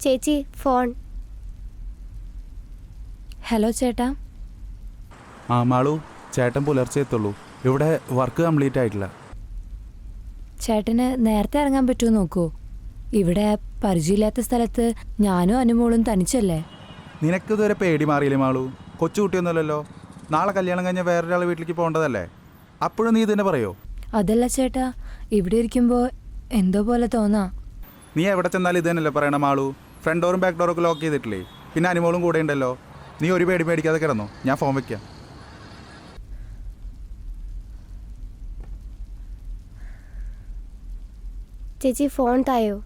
ചേച്ചി phone. Hello ചേട്ടാ. ആ മാളു, ചേട്ടൻ പുലർച്ചെ എത്തുള്ളൂ. ഇവിടെ വർക്ക് കംപ്ലീറ്റ് ആയിട്ടില്ല. ചേട്ടന് നേരത്തെ ഇറങ്ങാൻ പറ്റുമോ നോക്കൂ. ഇവിടെ പരിചയമില്ലാത്ത സ്ഥലത്ത് ഞാനും അനുമോളും തനിച്ചല്ലേ. നിനക്കിതുവരെ പേടി മാറിയില്ലേ മാളു? കൊച്ചുകുട്ടിയൊന്നുമല്ലല്ലോ. നാളെ കല്യാണം കഴിഞ്ഞ വേറൊരാളെ വീട്ടിലേക്ക് പോകേണ്ടതല്ലേ? അപ്പോഴും നീ ഇതിനെ പറയോ? അതല്ല ചേട്ടാ, ഇവിടെ ഇരിക്കുമ്പോൾ എന്തോ പോലെ തോന്നാ. നീ എവിടെ ചെന്നാലും ഇത് തന്നെയല്ലേ പറയണ മാളു? ഫ്രണ്ട് ഡോറും ബാക്ക് ഡോറൊക്കെ ലോക്ക് ചെയ്തിട്ടില്ലേ? പിന്നെ അനുമോളും കൂടെ ഉണ്ടല്ലോ. നീ ഒരു പേടി മേടിക്കാതെ കിടന്നോ, ഞാൻ ഫോൺ വെക്കാം. ചേച്ചി ഫോൺ തായോ.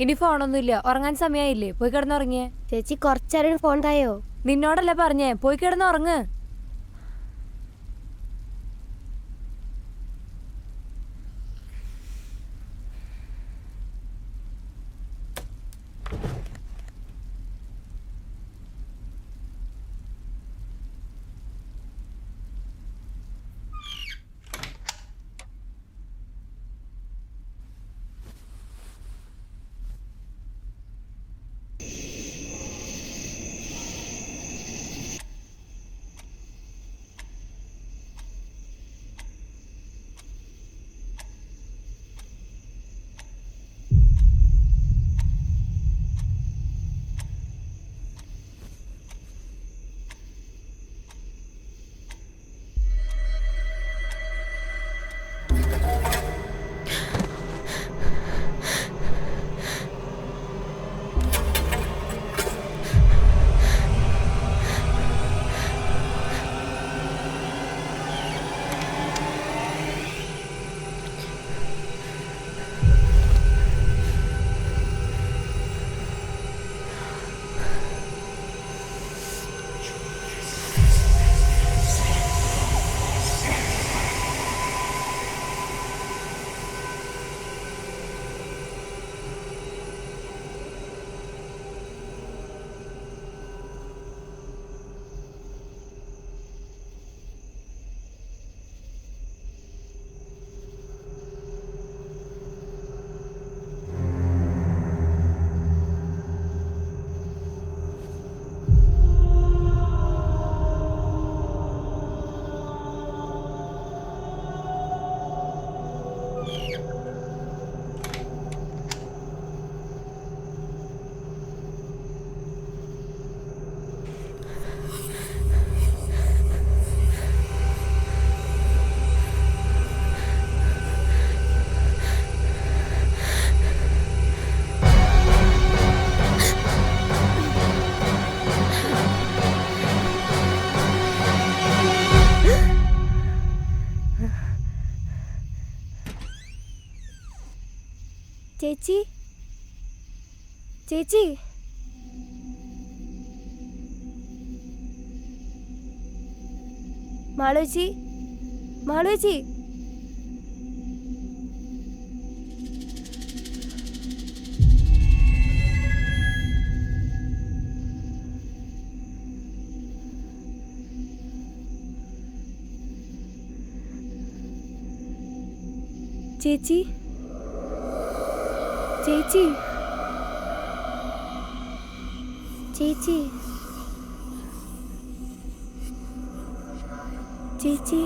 ഇനി ഫോണൊന്നുമില്ല, ഉറങ്ങാൻ സമയമായില്ലേ, പോയി കിടന്നുറങ്ങിയേ. ചേച്ചി കുറച്ചേരം ഫോൺ തായോ. നിന്നോടല്ലേ പറഞ്ഞേ, പോയി കിടന്നുറങ്ങ്. ചേച്ചി ചേച്ചി മാളൂച്ചി മാളൂച്ചി. ചേച്ചി ചേച്ചി ചേച്ചി ചേച്ചി.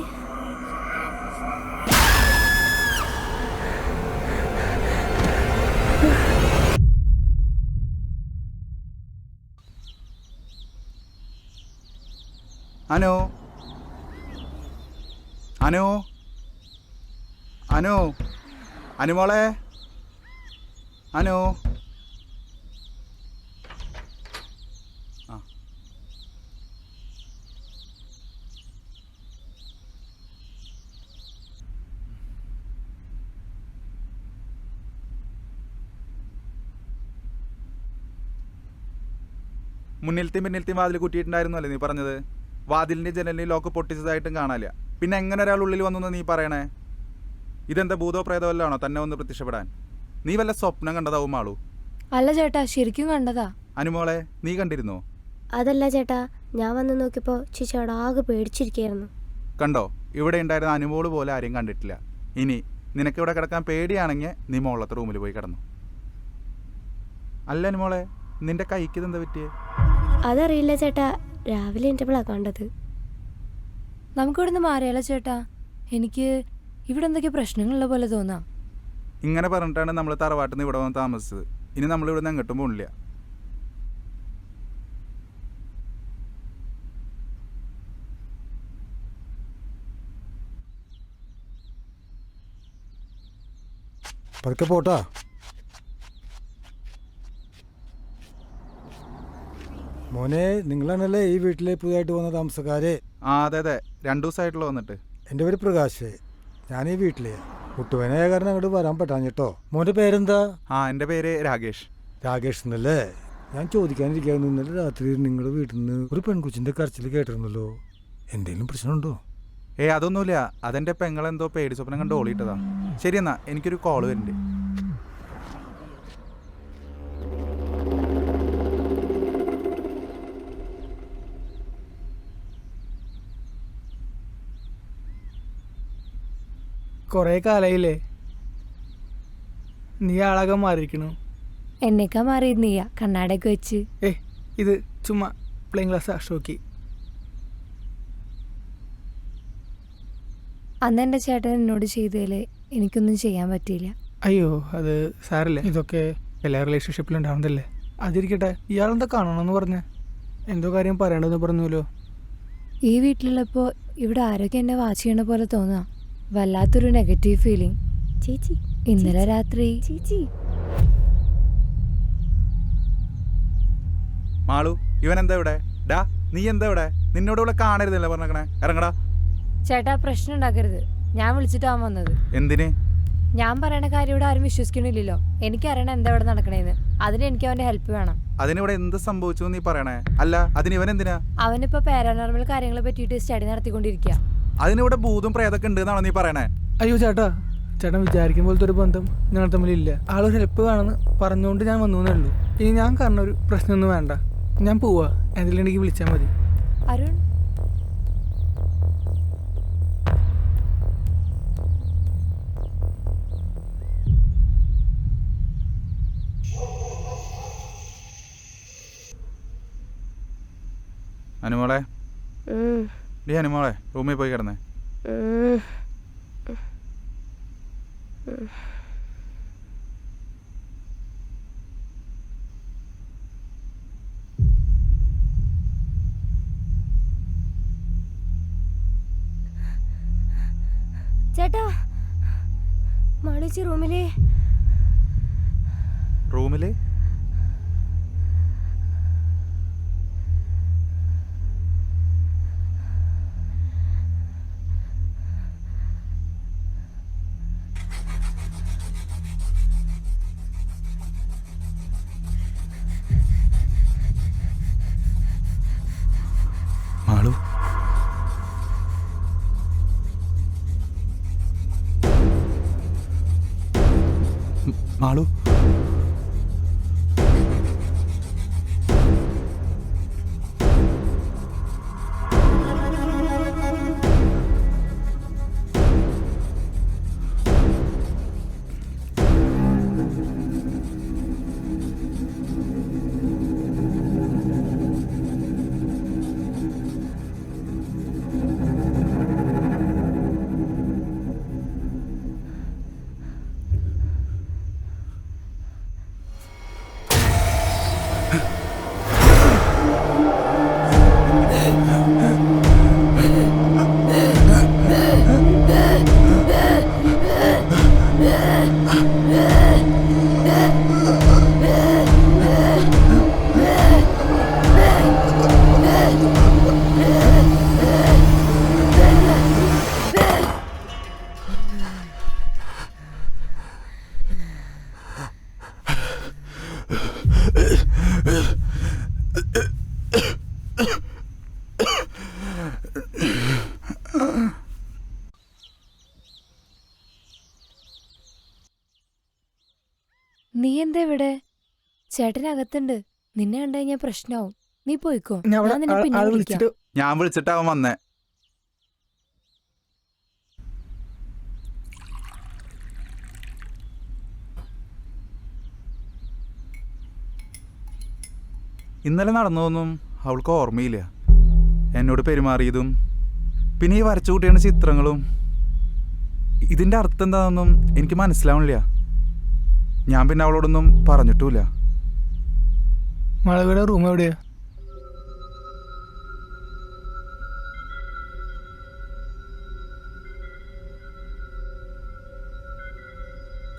അനു അനു അനു അനുമോളെ അനു. ആ മുന്നിലത്തെയും പിന്നിലത്തെയും വാതിൽ കുറ്റിയിട്ടുണ്ടായിരുന്നല്ലേ നീ പറഞ്ഞത്? വാതിലിൻ്റെ ജനലിൻ്റെ ലോക്ക് പൊട്ടിച്ചതായിട്ടും കാണാനില്ല. പിന്നെ എങ്ങനെ ഒരാൾ ഉള്ളിൽ വന്നു നീ പറയണേ? ഇതെന്താ ഭൂതോ പ്രേതമല്ലാണോ തന്നെ ഒന്ന് പ്രത്യക്ഷപ്പെടാൻ? നീ വല്ല സ്വപ്നം കണ്ടതാവും മാളു. അല്ല ചേട്ടാ, ശരിക്കും കണ്ടതാ. അനുമോളെ, നീ കണ്ടിരുന്നോ? അതല്ല ചേട്ടാ, ഞാൻ വന്ന് നോക്കിയപ്പോൾ ചേച്ചിയോട് ആകെ പേടിച്ചിരിക്കുകയായിരുന്നു. കണ്ടോ, ഇവിടെ ഉണ്ടായിരുന്ന അനുമോള് പോലെ ആരെയും കണ്ടിട്ടില്ല. ഇനി നിനക്കിവിടെ കിടക്കാൻ പേടിയാണെങ്കിൽ നീ മോളത്തെ റൂമിൽ പോയി കിടന്നു. അല്ല അനുമോളെ, നിന്റെ കൈക്ക് ഇതെന്താ പറ്റിയേ? അതറിയില്ല ചേട്ടാ, രാവിലെ എൻ്റെപ്പോഴാണ് കണ്ടത്. നമുക്കിവിടെ നിന്ന് മാറിയാലോ ചേട്ടാ? എനിക്ക് ഇവിടെ എന്തൊക്കെ പ്രശ്നങ്ങളുള്ള പോലെ തോന്നാം. ഇങ്ങനെ പറഞ്ഞിട്ടാണ് നമ്മൾ തറവാട്ടിൽ നിന്ന് ഇവിടെ വന്ന് താമസിച്ചത്. ഇനി നമ്മൾ ഇവിടെ നിന്ന് എങ്ങോട്ടും പോണില്ല. പതുക്കെ പോട്ടാ. മോനെ, നിങ്ങളാണല്ലേ ഈ വീട്ടിലെ പുതുതായിട്ട് വന്ന താമസക്കാരെ? അതെ അതെ, 2 ദിവസമായിട്ടുള്ള വന്നിട്ട്. എൻ്റെ പേര് പ്രകാശ്, ഞാൻ ഈ വീട്ടിലെ കുട്ടുവനായ കാരണം അങ്ങോട്ട് വരാൻ പറ്റാഞ്ഞിട്ടോ. മോൻ്റെ പേരെന്താ? എൻ്റെ പേര് രാകേഷ്. രാകേഷ് എന്നല്ലേ? ഞാൻ ചോദിക്കാനിരിക്കായിരുന്നു, ഇന്നലെ രാത്രി നിങ്ങളുടെ വീട്ടിൽ നിന്ന് ഒരു പെൺകുച്ചിൻ്റെ കരച്ചിൽ കേട്ടിരുന്നല്ലോ. എന്തെങ്കിലും പ്രശ്നമുണ്ടോ? അതൊന്നുമില്ല. അതെൻ്റെ പെങ്ങളെന്തോ പേടി സ്വപ്നം കണ്ട് ഓളിയിട്ടതാ. ശരി എന്നാ, എനിക്കൊരു കോള് വരുന്നുണ്ട്. കുറേ കാലായില്ലേ നീ ആളാകെ മാറിയിരിക്കണു. എന്നേക്കാ മാറിയിരുന്നീയ കണ്ണാടൊക്കെ വെച്ച്. ഇത് ചുമ്മാ പ്ലെയിൻ ഗ്ലാസ് അഷോക്കി. അന്ന് എൻ്റെ ചേട്ടൻ എന്നോട് ചെയ്തതിൽ എനിക്കൊന്നും ചെയ്യാൻ പറ്റിയില്ല. അയ്യോ, അത് സാരല്ലേ, ഇതൊക്കെ എല്ലാ റിലേഷൻഷിപ്പിലും ഉണ്ടാവുന്നതല്ലേ. അതിരിക്കട്ടെ, ഇയാളെന്താ കാണണമെന്ന് പറഞ്ഞ? എന്തോ കാര്യം പറയണമെന്ന് പറഞ്ഞല്ലോ. ഈ വീട്ടിലുള്ളപ്പോൾ ഇവിടെ ആരൊക്കെ എന്നെ വാച്ച് ചെയ്യണ പോലെ തോന്നാം. വല്ലാത്തൊരു നെഗറ്റീവ് ഫീലിംഗ്. ചേച്ചി, ഇന്നലെ രാത്രി ചേച്ചി. മാളു, ഇവൻ എന്താ ഇവിടെ? ഡാ, നീ എന്താ ഇവിടെ? നിന്നോട് ഇവിടെ കാണരുതല്ലേ പറഞ്ഞേ? ഇറങ്ങടാ. ചേട്ടാ, പ്രശ്നം ഉണ്ടാക്കരുത്. ഞാൻ വിളിച്ചിട്ടാവാൻ വന്നത്. എന്തിന്? ഞാൻ പറയണ കാര്യം ഇവിടെ ആരും വിശ്വസിക്കണില്ലല്ലോ. എനിക്കറിയണം എന്താ ഇവിടെ നടക്കണേന്ന്. അതിന് എനിക്ക് അവന്റെ ഹെൽപ്പ് വേണം. അതിനിവിടെ എന്ത് സംഭവിച്ചു നീ പറയണേ? അല്ല, അതിന് ഇവൻ എന്തിനാ? അവനിപ്പോ പാരാനോർമൽ കാര്യങ്ങളെ പറ്റിയിട്ട് സ്റ്റഡി നടത്തിക്കൊണ്ടിരിക്കുക. അതിനിവിടെ ഭൂതും പ്രേതൊക്കെ ഉണ്ട് എന്നാണോ നീ പറയണേ? അയ്യോ ചേട്ടാ, ചേട്ടൻ വിചാരിക്കും പോലത്തെ ഒരു ബന്ധം ഞങ്ങൾ തമ്മിലില്ല. ആളൊരു ഹെൽപ്പ് വേണമെന്ന് പറഞ്ഞുകൊണ്ട് ഞാൻ വന്നു എന്നേ ഉള്ളൂ. ഇനി ഞാൻ കാരണം ഒരു പ്രശ്നമൊന്നും വേണ്ട. ഞാൻ പോവാ, എന്തെങ്കിലും എനിക്ക് വിളിച്ചാൽ മതി. അരുൺ, അനുമോളെ, അനുമോളെ, റൂമിൽ പോയി കിടന്നേ. ചേട്ടാ, മാളിച്ചി റൂമില്. റൂമില്? മാളു, മാളു, നീ എന്താ ഇവിടെ? ചേട്ടനകത്തുണ്ട്. നിന്നെ കണ്ടു കഴിഞ്ഞാൽ പ്രശ്നമാവും. നീ പോയിക്കോ. ഞാൻ ഞാൻ നിന്നെ പിന്നെ ആളെ വിളിക്കാം. വിളിച്ചിട്ട് ഞാൻ വിളിച്ചിട്ട് അവൻ വന്നേ. ഇന്നലെ നടന്നതൊന്നും അവൾക്ക് ഓർമ്മയില്ല. എന്നോട് പെരുമാറിയതും പിന്നെ ഈ വരച്ചു കൂട്ടിയാണ് ചിത്രങ്ങളും. ഇതിൻ്റെ അർത്ഥം എന്താണെന്നൊന്നും എനിക്ക് മനസ്സിലാവണില്ല. ഞാൻ പിന്നെ അവളോടൊന്നും പറഞ്ഞിട്ടുമില്ല. മാളവിയുടെ റൂം എവിടെയാ?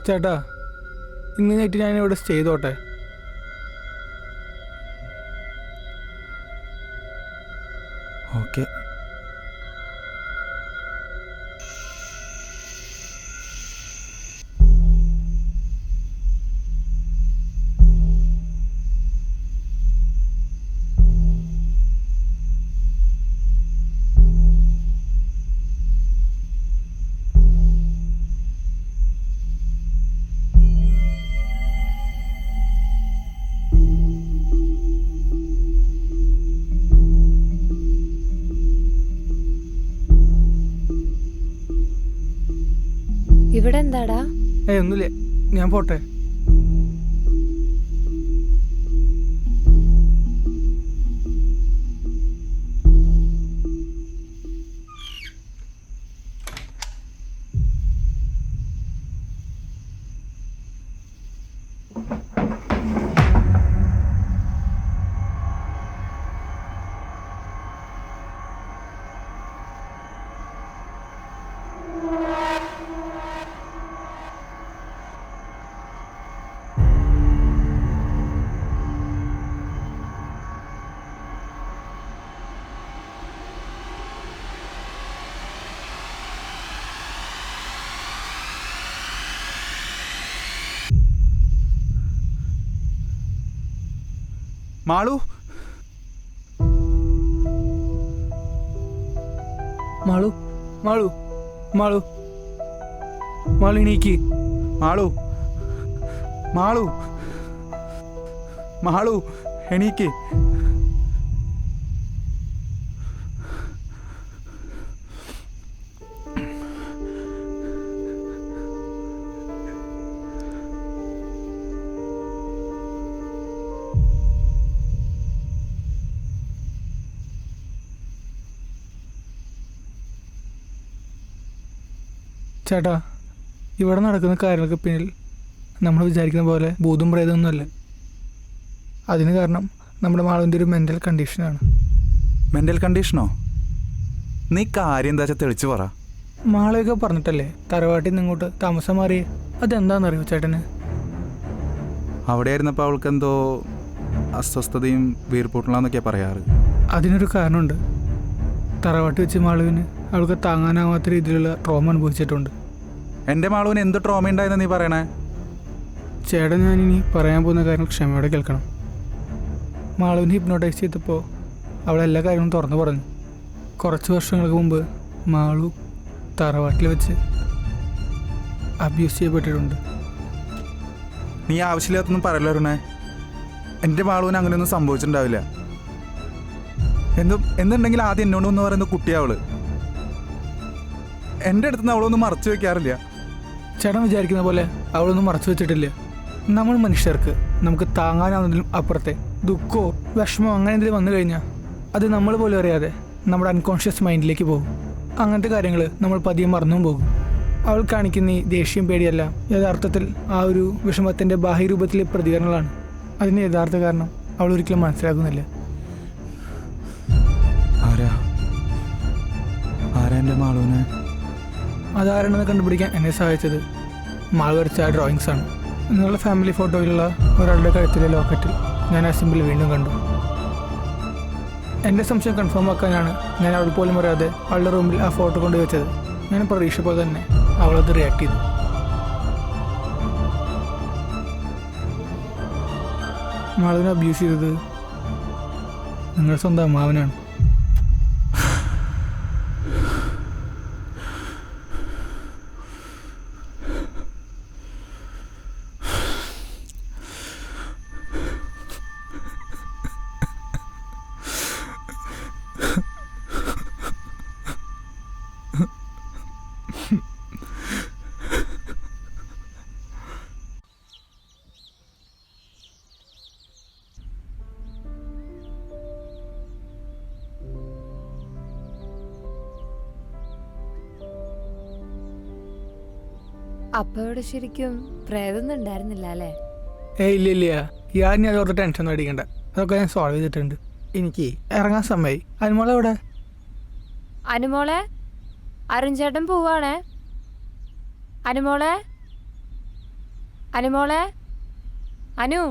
ചേട്ടാ, ഇന്ന് നൈറ്റ് ഞാൻ ഇവിടെ സ്റ്റേ ചെയ്തോട്ടെ? ഓക്കെ. ഇവിടെ എന്താടാ? ഒന്നുമില്ല, ഞാൻ പോട്ടെ. മാളു, മാളു, മാളു, മാളു, മാളു എണീക്ക്. മാളു, മാളു, മാളു എണീക്ക്. ചേട്ടാ, ഇവിടെ നടക്കുന്ന കാര്യങ്ങൾക്ക് പിന്നിൽ നമ്മൾ വിചാരിക്കുന്ന പോലെ ഭൂതം പ്രേതമൊന്നുമല്ല. അതിന് കാരണം നമ്മുടെ മാളുവിൻ്റെ ഒരു മെൻ്റൽ കണ്ടീഷനാണ്. മെൻ്റൽ കണ്ടീഷനോ? നീ കാര്യം എന്താ വെച്ചാൽ തെളിച്ചു പറ. മാളയൊക്കെ പറഞ്ഞിട്ടല്ലേ തറവാട്ടിൽ നിന്ന് ഇങ്ങോട്ട് താമസം മാറിയേ. അതെന്താണെന്നറിയോ ചേട്ടന്? അവിടെ ആയിരുന്നപ്പോൾ അവൾക്ക് എന്തോ അസ്വസ്ഥതയും വീർപ്പൂട്ടലാന്നൊക്കെയാണ് പറയാറ്. അതിനൊരു കാരണമുണ്ട്. തറവാട്ടിൽ വെച്ച് മാളുവിന് അവൾക്ക് താങ്ങാനാവാത്ത രീതിയിലുള്ള ട്രോമ അനുഭവിച്ചിട്ടുണ്ട്. എൻ്റെ മാളുവിന് എന്ത് ട്രോമ ഉണ്ടായെന്ന് നീ പറയണേ? ചേട്ടൻ ഞാനിനി പറയാൻ പോകുന്ന കാര്യങ്ങൾ ക്ഷമയോടെ കേൾക്കണം. മാളുവിനെ ഹിപ്നോട്ടൈസ് ചെയ്തപ്പോൾ അവളെല്ലാ കാര്യങ്ങളും തുറന്നു പറഞ്ഞു. കുറച്ച് വർഷങ്ങൾക്ക് മുമ്പ് മാളു തറവാട്ടിൽ വെച്ച് അബ്യൂസ് ചെയ്യപ്പെട്ടിട്ടുണ്ട്. നീ ആവശ്യമില്ലാത്തൊന്നും പറയല്ലോ അരുണേ. എൻ്റെ മാളുവിന് അങ്ങനെയൊന്നും സംഭവിച്ചിട്ടുണ്ടാവില്ല. എന്തുണ്ടെങ്കിൽ ആദ്യം എന്നോട് എന്ന് പറയുന്ന കുട്ടിയാവള്. എൻ്റെ അടുത്ത് നിന്ന് അവളൊന്നും മറച്ചു വെക്കാറില്ല. ചേട്ടൻ വിചാരിക്കുന്ന പോലെ അവളൊന്നും മറച്ചു വെച്ചിട്ടില്ല. നമ്മൾ മനുഷ്യർക്ക് നമുക്ക് താങ്ങാനാവുന്നതിലും അപ്പുറത്തെ ദുഃഖമോ വിഷമോ അങ്ങനെ എന്തെങ്കിലും വന്നു കഴിഞ്ഞാൽ അത് നമ്മൾ പോലും അറിയാതെ നമ്മുടെ അൺകോൺഷ്യസ് മൈൻഡിലേക്ക് പോകും. അങ്ങനത്തെ കാര്യങ്ങൾ നമ്മൾ പതിയെ മറന്നും പോകും. അവൾ കാണിക്കുന്ന ഈ ദേഷ്യം പേടിയല്ല യഥാർത്ഥത്തിൽ ആ ഒരു വിഷമത്തിൻ്റെ ബാഹ്യരൂപത്തിലെ പ്രതികരണങ്ങളാണ്. അതിന് യഥാർത്ഥ കാരണം അവൾ ഒരിക്കലും മനസ്സിലാക്കുന്നില്ല. ആരാ എൻ്റെ മാളുവിനെ? അതാരാണെന്ന് കണ്ടുപിടിക്കാൻ എന്നെ സഹായിച്ചത് മാളു വരച്ച ആ ഡ്രോയിങ്സാണ്. നിങ്ങളുടെ ഫാമിലി ഫോട്ടോയിലുള്ള ഒരാളുടെ കഴുത്തിലെ ലോക്കറ്റിൽ ഞാൻ ആ സിമ്പിൾ വീണ്ടും കണ്ടു. എൻ്റെ സംശയം കൺഫേം ആക്കാനാണ് ഞാൻ അവൾ പോലും അറിയാതെ അവളുടെ റൂമിൽ ആ ഫോട്ടോ കൊണ്ടുവച്ചത്. ഞാൻ പ്രതീക്ഷ പോലെ തന്നെ അവളത് റിയാക്ട് ചെയ്തു. മാളുവിനെ അബ്യൂസ് ചെയ്തത് നിങ്ങളുടെ സ്വന്തം അമ്മാവനാണ്. അപ്പൊ ഇവിടെ ശരിക്കും പ്രേതൊന്നും ഉണ്ടായിരുന്നില്ല അല്ലേ? ഇല്ല ഇല്ല, ഞാൻ ഞാൻ ഓർത്ത് ടെൻഷൻ ഒന്നും അടിക്കണ്ട. അതൊക്കെ ഞാൻ സോൾവ് ചെയ്തിട്ടുണ്ട്. എനിക്ക് ഇറങ്ങാൻ സമയമായി. അനുമോളെ എവിടെ? അനുമോളെ, അരുൺ ചേട്ടൻ പോവാണേ. അനുമോളെ, അനുമോളെ, അനു.